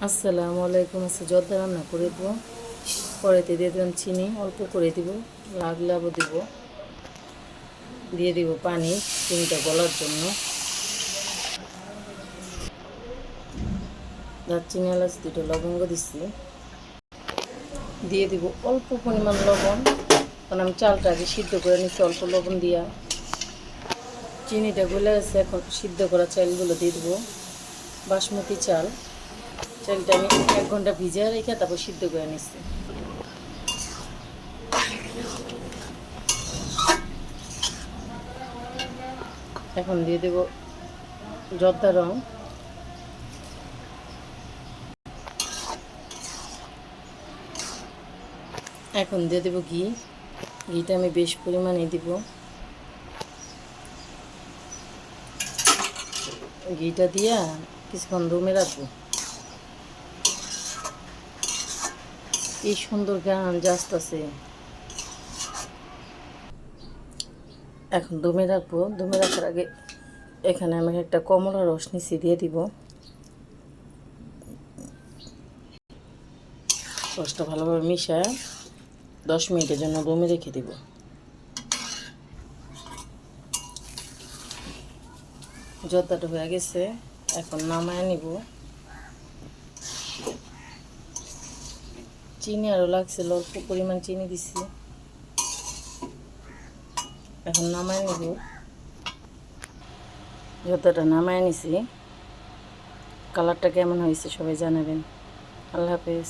আসসালামু আলাইকুম। জর্দা রান্না করে দেবো। কড়াইতে দিয়ে দিলাম চিনি, অল্প করে দিব, লাগলাবও দিব, দিয়ে দিব পানি চিনিটা গলার জন্য। দারচিনি এলাচ দুটো লবঙ্গ দিচ্ছি, দিয়ে দিব অল্প পরিমাণ লবণ, কারণ আমি চালটা আগে সিদ্ধ করে নিচ্ছি অল্প লবণ দিয়া। চিনিটা গলে গেছে, এখন সিদ্ধ করা চালগুলো দিয়ে দেবো। বাসমতি চাল, চালটা আমি 1 ঘন্টা ভিজিয়ে রেখে তারপর সিদ্ধ করে নিচ্ছি। এখন দিয়ে দেব জর্দা রং, এখন দিয়ে দেব ঘি। ঘিটা আমি বেশ পরিমাণে দিব। ঘিটা দিয়া কিছুক্ষণ দমে রাখবো। এই সুন্দর গান আসতেছে। এখন দমে রাখবো। দমে রাখার আগে এখানে আমি একটা কমলা রস নিচে দিয়ে দিব। রসটা ভালোভাবে মিশায় 10 মিনিটের জন্য দমে রেখে দিব। জর্দাটা হয়ে গেছে, এখন নামায় নিব। চিনি আরও লাগছিল, অল্প পরিমাণ চিনি দিচ্ছি। এখন নামায় নিব। জর্দাটা নামায় নিছি। কালারটা কেমন হয়েছে সবাই জানাবেন। আল্লাহ হাফেজ।